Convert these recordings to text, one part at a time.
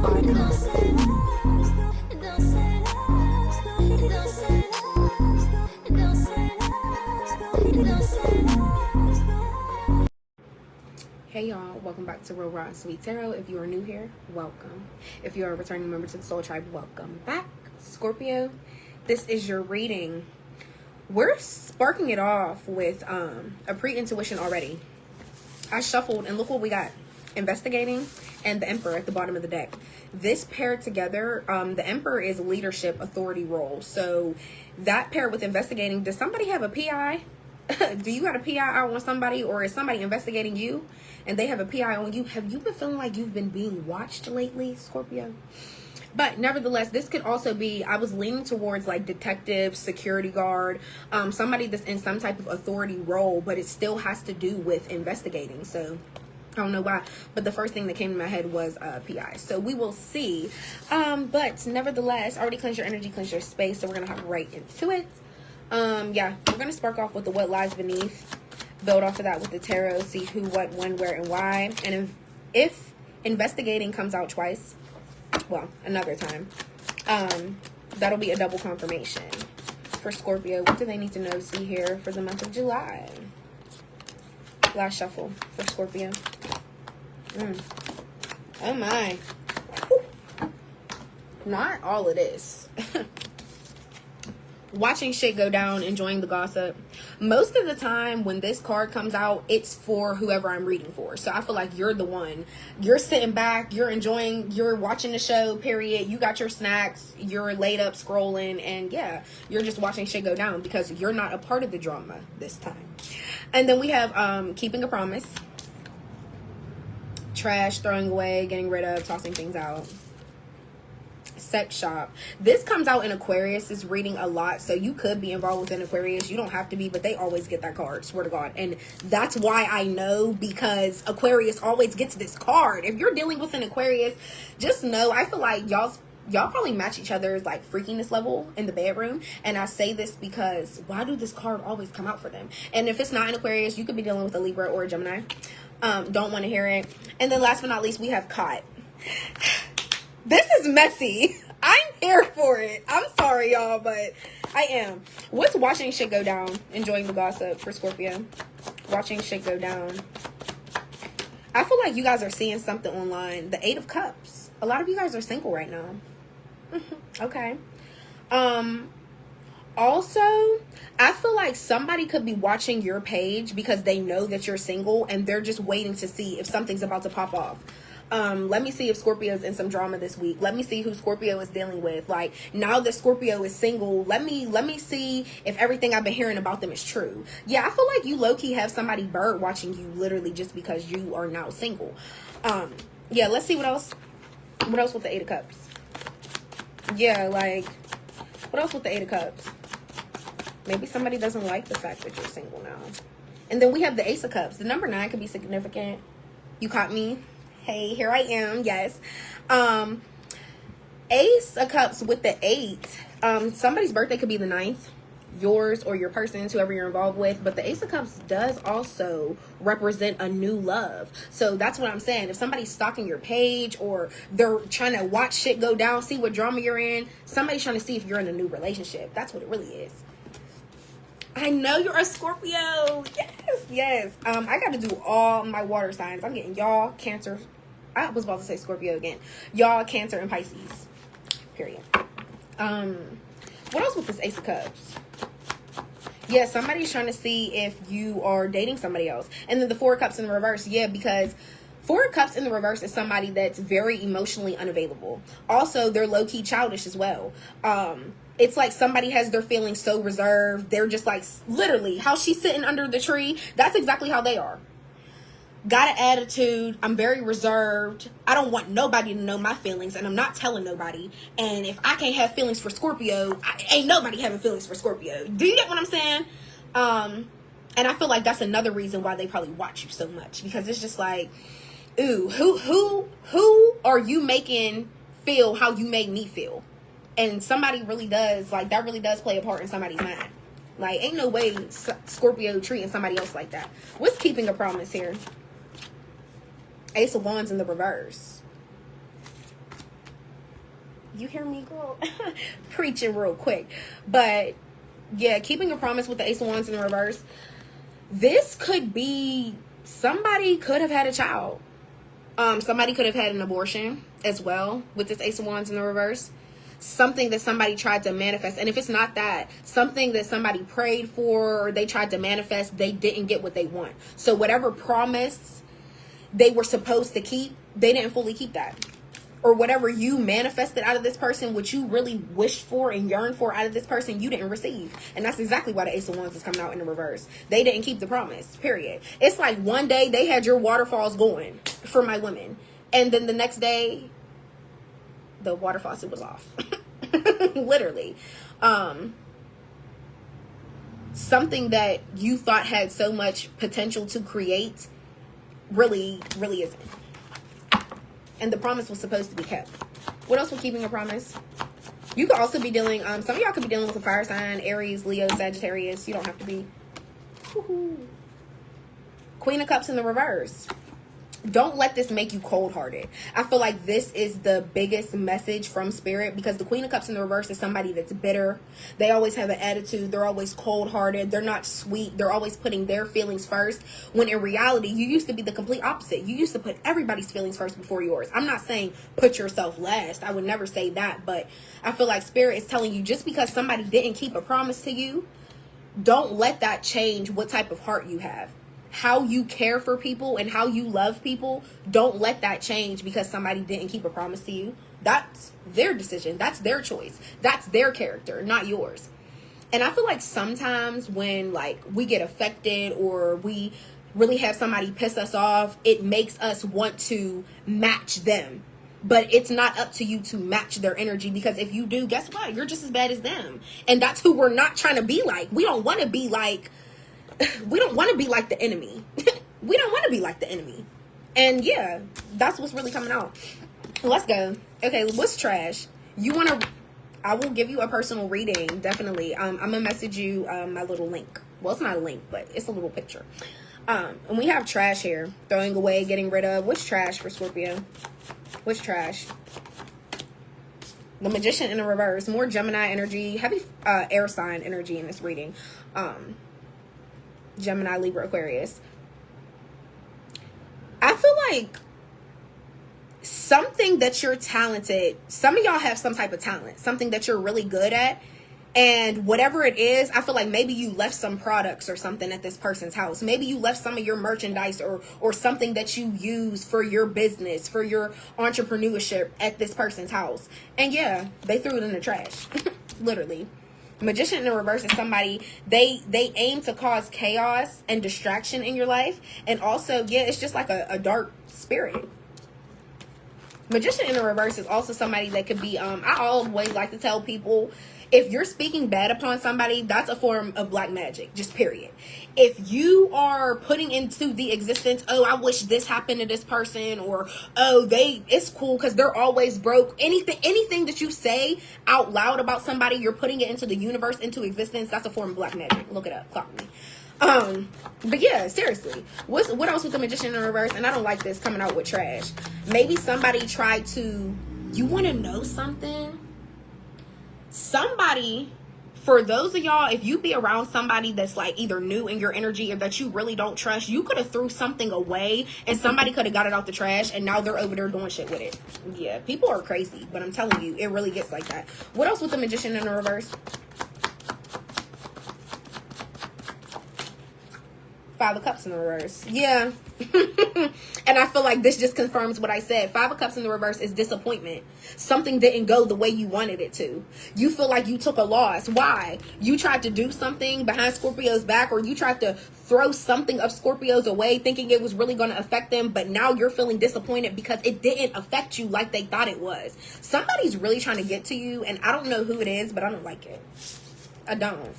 Hey y'all, welcome back to Real Raw and Sweet Tarot. If you are new here, welcome. If you are a returning member to the Soul Tribe, welcome back. Scorpio, this is your reading. We're sparking it off with a pre-intuition already. I shuffled and look what we got. Investigating and the Emperor at the bottom of the deck. This paired together, the Emperor is leadership, authority role. So that paired with investigating, does somebody have a PI? Do you got a PI out on somebody, or is somebody investigating you and they have a PI on you? Have you been feeling like you've been being watched lately, Scorpio? But nevertheless, this could also be, I was leaning towards like detective, security guard, somebody that's in some type of authority role, but it still has to do with investigating. So I don't know why, but the first thing that came to my head was PI. So we will see. But nevertheless, already cleanse your energy, cleanse your space. So we're going to hop right into it. Yeah, we're going to spark off with the what lies beneath. Build off of that with the tarot. See who, what, when, where, and why. And if investigating comes out twice, well, another time, that'll be a double confirmation. For Scorpio, what do they need to know, see here for the month of July? Last shuffle for Scorpio. Oh my. Not all of this. Watching shit go down, enjoying the gossip. Most of the time when this card comes out, it's for whoever I'm reading for. So I feel like you're the one. You're sitting back, you're enjoying, you're watching the show, period. You got your snacks, you're laid up scrolling, and yeah, you're just watching shit go down because you're not a part of the drama this time. And then we have keeping a promise. Trash, throwing away, getting rid of, tossing things out. Sex shop. This comes out in Aquarius. Is reading a lot, so you could be involved with an Aquarius. You don't have to be, but they always get that card, swear to God. And that's why I know, because Aquarius always gets this card. If you're dealing with an Aquarius, just know, I feel like y'all probably match each other's like freakiness level in the bedroom. And I say this because why do this card always come out for them? And if it's not an Aquarius, you could be dealing with a Libra or a Gemini. Don't want to hear it. And then last but not least, we have caught. This is messy. I'm here for it. I'm sorry, y'all, but I am. What's watching shit go down? Enjoying the gossip for Scorpio. Watching shit go down. I feel like you guys are seeing something online. The 8 of Cups. A lot of you guys are single right now. Okay. Also, I feel like somebody could be watching your page because they know that you're single and they're just waiting to see if something's about to pop off. Let me see if Scorpio's in some drama this week. Let me see who Scorpio is dealing with. Like, now that Scorpio is single, let me see if everything I've been hearing about them is true. Yeah, I feel like you low-key have somebody bird watching you literally just because you are now single. Yeah, let's see what else. What else with the 8 of Cups? Yeah, like, what else with the 8 of Cups? Maybe somebody doesn't like the fact that you're single now. And then we have the Ace of Cups. The number 9 could be significant. You caught me? Hey, here I am. Yes. Ace of Cups with the 8. Somebody's birthday could be the 9th. Yours or your person's, whoever you're involved with. But the Ace of Cups does also represent a new love. So that's what I'm saying. If somebody's stalking your page or they're trying to watch shit go down, see what drama you're in, somebody's trying to see if you're in a new relationship. That's what it really is. I know you're a Scorpio. Yes. I got to do all my water signs. I'm getting y'all, Cancer. I was about to say Scorpio again. Y'all, Cancer, and Pisces. Period. What else with this Ace of Cups? Yeah, somebody's trying to see if you are dating somebody else. And then the 4 of Cups in the reverse. Yeah, because 4 of Cups in the reverse is somebody that's very emotionally unavailable. Also, they're low-key childish as well. It's like somebody has their feelings so reserved. They're just like, literally, how she's sitting under the tree. That's exactly how they are. Got an attitude. I'm very reserved. I don't want nobody to know my feelings, and I'm not telling nobody. And if I can't have feelings for Scorpio, ain't nobody having feelings for Scorpio. Do you get what I'm saying? And I feel like that's another reason why they probably watch you so much, because it's just like, ooh, who are you making feel how you make me feel? And somebody really does, like, that really does play a part in somebody's mind. Like, ain't no way Scorpio treating somebody else like that. What's keeping a promise here? Ace of Wands in the reverse. You hear me, girl? Preaching real quick. But yeah, keeping a promise with the Ace of Wands in reverse. This could be, somebody could have had a child. Somebody could have had an abortion as well with this Ace of Wands in the reverse. Something that somebody tried to manifest. And if it's not that, something that somebody prayed for or they tried to manifest, they didn't get what they want. So whatever promise they were supposed to keep, they didn't fully keep that. Or whatever you manifested out of this person, what you really wished for and yearned for out of this person, you didn't receive. And that's exactly why the Ace of Wands is coming out in the reverse. They didn't keep the promise, period. It's like one day they had your waterfalls going for my women. And then the next day, the water faucet was off. Literally. Something that you thought had so much potential to create really isn't. And the promise was supposed to be kept. What else with keeping a promise? You could also be dealing, some of y'all could be dealing with a fire sign, Aries, Leo, Sagittarius. You don't have to be. Woo-hoo. Queen of Cups in the reverse. Don't let this make you cold-hearted. I feel like this is the biggest message from Spirit, because the Queen of Cups in the reverse is somebody that's bitter. They always have an attitude. They're always cold-hearted. They're not sweet. They're always putting their feelings first, when in reality, you used to be the complete opposite. You used to put everybody's feelings first before yours. I'm not saying put yourself last. I would never say that, but I feel like Spirit is telling you, just because somebody didn't keep a promise to you, don't let that change what type of heart you have. How you care for people and how you love people, don't let that change because somebody didn't keep a promise to you. That's their decision. That's their choice. That's their character, not yours. And I feel like sometimes when like we get affected or we really have somebody piss us off, it makes us want to match them. But it's not up to you to match their energy, because if you do, guess what? You're just as bad as them. And that's who we're not trying to be like. We don't want to be like the enemy. We don't want to be like the enemy. And yeah, that's what's really coming out. Let's go. Okay, what's trash? I will give you a personal reading, definitely. I'm gonna message you my little link. Well, it's not a link, but it's a little picture. And we have trash here. Throwing away, getting rid of. What's trash for Scorpio? What's trash? The Magician in the reverse. More Gemini energy. Heavy air sign energy in this reading. Gemini, Libra, Aquarius. I feel like something that you're talented, some of y'all have some type of talent, something that you're really good at, and whatever it is, I feel like maybe you left some products or something at this person's house. Maybe you left some of your merchandise or something that you use for your business, for your entrepreneurship at this person's house. And yeah, they threw it in the trash. Literally. Magician in the reverse is somebody, they aim to cause chaos and distraction in your life. And also, yeah, it's just like a dark spirit. Magician in the reverse is also somebody that could be, I always like to tell people, if you're speaking bad upon somebody, that's a form of black magic, just period. If you are putting into the existence, oh, I wish this happened to this person, or oh, it's cool because they're always broke. Anything that you say out loud about somebody, you're putting it into the universe, into existence. That's a form of black magic. Look it up, clock me. But yeah, seriously, what else with the Magician in reverse? And I don't like this coming out with trash. Maybe somebody tried to, you want to know something? Somebody, for those of y'all, if you be around somebody that's like either new in your energy or that you really don't trust, you could have threw something away and somebody could have got it out the trash and now they're over there doing shit with it. Yeah, people are crazy, but I'm telling you, it really gets like that. What else with the Magician in the reverse? Five of Cups in the reverse. Yeah. And I feel like this just confirms what I said. Five of Cups in the reverse is disappointment. Something didn't go the way you wanted it to. You feel like you took a loss. Why? You tried to do something behind Scorpio's back, or you tried to throw something of Scorpio's away thinking it was really going to affect them, but now you're feeling disappointed because it didn't affect you like they thought it was. Somebody's really trying to get to you, and I don't know who it is, but I don't like it. I don't.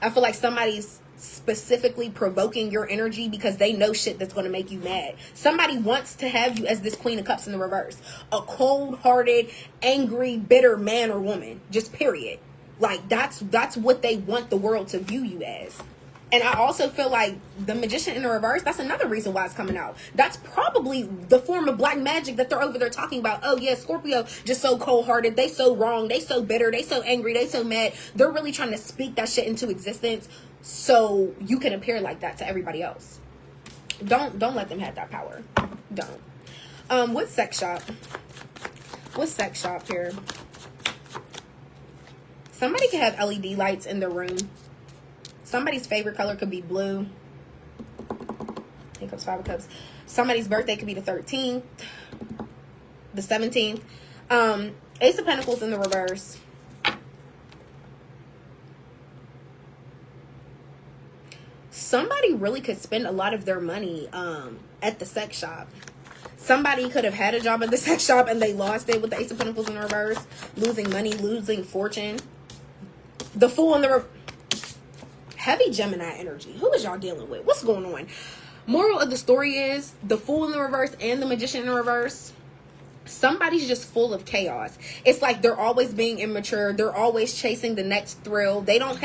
I feel like somebody's specifically provoking your energy because they know shit that's going to make you mad. Somebody wants to have you as this Queen of Cups in the reverse. A cold-hearted, angry, bitter man or woman. Just period. Like, that's what they want the world to view you as. And I also feel like the Magician in the reverse, that's another reason why it's coming out. That's probably the form of black magic that they're over there talking about. Oh yeah, Scorpio just so cold-hearted, they so wrong, they so bitter, they so angry, they so mad. They're really trying to speak that shit into existence so you can appear like that to everybody else. Don't let them have that power. Don't. What's sex shop? What's sex shop here? Somebody could have LED lights in their room. Somebody's favorite color could be blue. Here comes Five of Cups. Somebody's birthday could be the 13th, the 17th. Ace of Pentacles in the reverse. Somebody really could spend a lot of their money at the sex shop. Somebody could have had a job at the sex shop and they lost it with the Ace of Pentacles in the reverse. Losing money, losing fortune. The Fool in the heavy Gemini energy. Who is y'all dealing with? What's going on? Moral of the story is the Fool in the reverse and the Magician in the reverse. Somebody's just full of chaos. It's like they're always being immature. They're always chasing the next thrill. They don't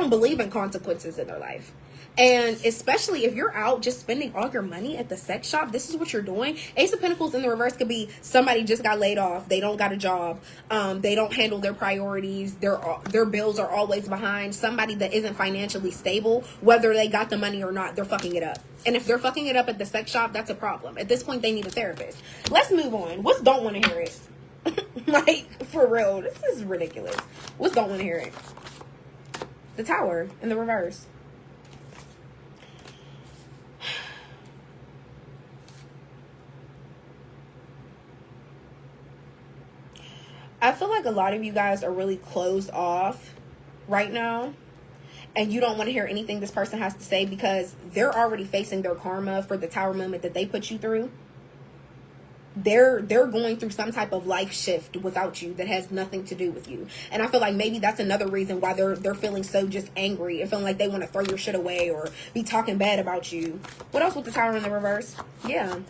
believe in consequences in their life. And especially if you're out just spending all your money at the sex shop, this is what you're doing. Ace of Pentacles in the reverse could be somebody just got laid off. They don't got a job. They don't handle their priorities. Their bills are always behind. Somebody that isn't financially stable, whether they got the money or not, they're fucking it up. And if they're fucking it up at the sex shop, that's a problem. At this point, they need a therapist. Let's move on. What's don't want to hear it? Like, for real, this is ridiculous. What's don't want to hear it? The Tower in the reverse. I feel like a lot of you guys are really closed off right now. And you don't want to hear anything this person has to say because they're already facing their karma for the Tower moment that they put you through. They're going through some type of life shift without you that has nothing to do with you. And I feel like maybe that's another reason why they're feeling so just angry and feeling like they want to throw your shit away or be talking bad about you. What else with the Tower in the reverse? Yeah.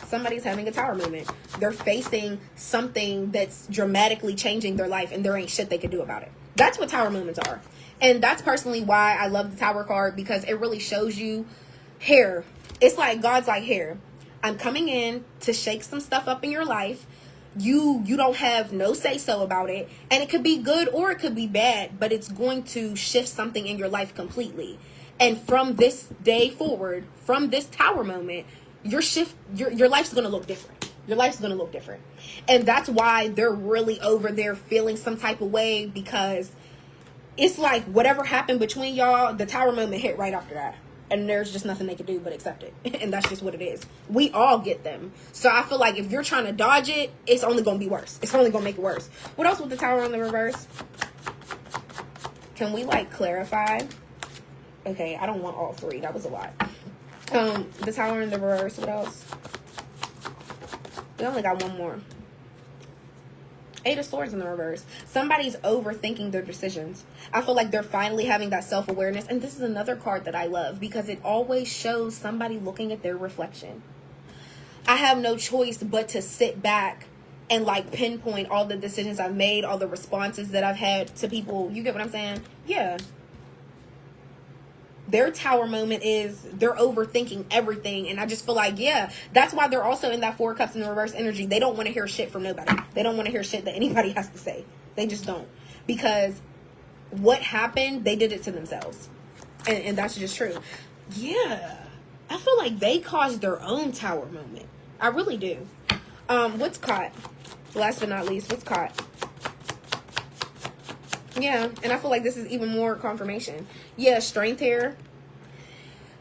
Somebody's having a Tower moment. They're facing something that's dramatically changing their life and there ain't shit they can do about it. That's what Tower moments are. And that's personally why I love the Tower card, because it really shows you here. It's like God's like, here, I'm coming in to shake some stuff up in your life. You don't have no say-so about it. And it could be good or it could be bad, but it's going to shift something in your life completely. And from this day forward, from this Tower moment, your life's going to look different. Your life's going to look different. And that's why they're really over there feeling some type of way, because it's like whatever happened between y'all, the Tower moment hit right after that. And there's just nothing they can do but accept it. And that's just what it is. We all get them. So I feel like if you're trying to dodge it, it's only going to be worse. It's only going to make it worse. What else with the Tower in the reverse? Can we clarify? Okay, I don't want all three. That was a lot. The Tower in the reverse. What else? We only got one more. Eight of Swords in the reverse. Somebody's overthinking their decisions. I feel like they're finally having that self-awareness. And this is another card that I love because it always shows somebody looking at their reflection. I have no choice but to sit back and pinpoint all the decisions I've made, all the responses that I've had to people. You get what I'm saying? Yeah. Their Tower moment is they're overthinking everything. And I just feel like, yeah, that's why they're also in that Four of Cups in the reverse energy. They don't want to hear shit from nobody. They don't want to hear shit that anybody has to say. They just don't. Because what happened, they did it to themselves. And that's just true. Yeah. I feel like they caused their own Tower moment. I really do. What's caught? Last but not least, what's caught? Yeah, and I feel like this is even more confirmation. Yeah, Strength here.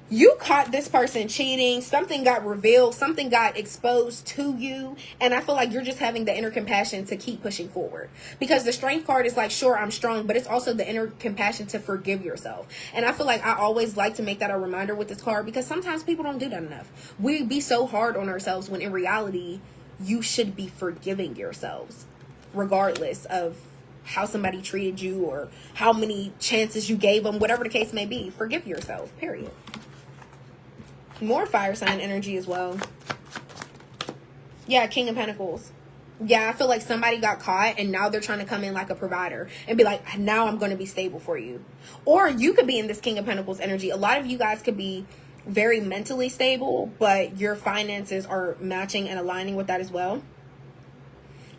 You caught this person cheating. Something got revealed. Something got exposed to you. And I feel like you're just having the inner compassion to keep pushing forward. Because the Strength card is sure, I'm strong, but it's also the inner compassion to forgive yourself. And I feel like I always like to make that a reminder with this card, because sometimes people don't do that enough. We be so hard on ourselves when in reality, you should be forgiving yourselves, regardless of how somebody treated you or how many chances you gave them, whatever the case may be. Forgive yourself, period. More fire sign energy as well. Yeah, King of Pentacles. Yeah, I feel like somebody got caught and now they're trying to come in like a provider and be like, now I'm going to be stable for you. Or you could be in this King of Pentacles energy. A lot of you guys could be very mentally stable, but your finances are matching and aligning with that as well.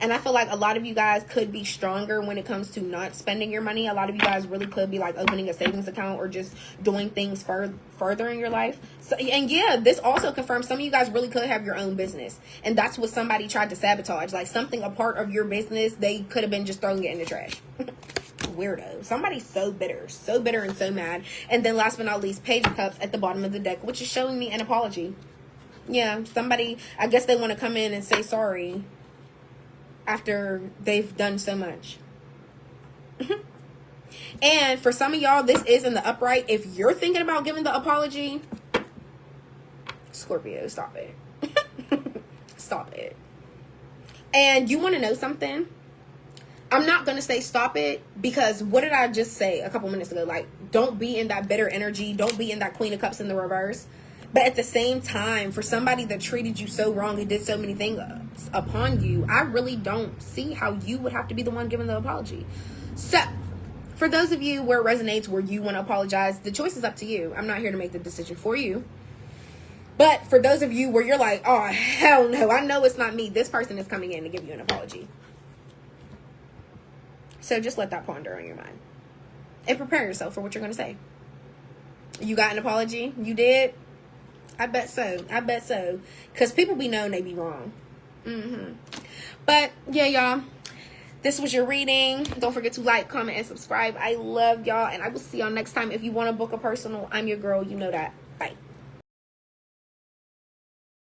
And I feel like a lot of you guys could be stronger when it comes to not spending your money. A lot of you guys really could be like opening a savings account or just doing things further in your life. So, and yeah, this also confirms some of you guys really could have your own business. And that's what somebody tried to sabotage. Like something, a part of your business, they could have been just throwing it in the trash. Weirdo. Somebody's so bitter and so mad. And then last but not least, Page of Cups at the bottom of the deck, which is showing me an apology. Yeah, somebody, I guess they want to come in and say sorry after they've done so much. And for some of y'all, this is in the upright. If you're thinking about giving the apology, Scorpio, stop it. Stop it. And you want to know something? I'm not going to say stop it, because what did I just say a couple minutes ago? Like, don't be in that bitter energy. Don't be in that Queen of Cups in the reverse. But at the same time, for somebody that treated you so wrong and did so many things upon you, I really don't see how you would have to be the one giving the apology. So, for those of you where it resonates, where you want to apologize, the choice is up to you. I'm not here to make the decision for you. But for those of you where you're like, oh, hell no, I know it's not me. This person is coming in to give you an apology. So just let that ponder on your mind. And prepare yourself for what you're going to say. You got an apology? You did? I bet so. I bet so. Because people be knowing they be wrong. But, yeah, y'all. This was your reading. Don't forget to like, comment, and subscribe. I love y'all. And I will see y'all next time. If you want to book a personal, I'm your girl. You know that.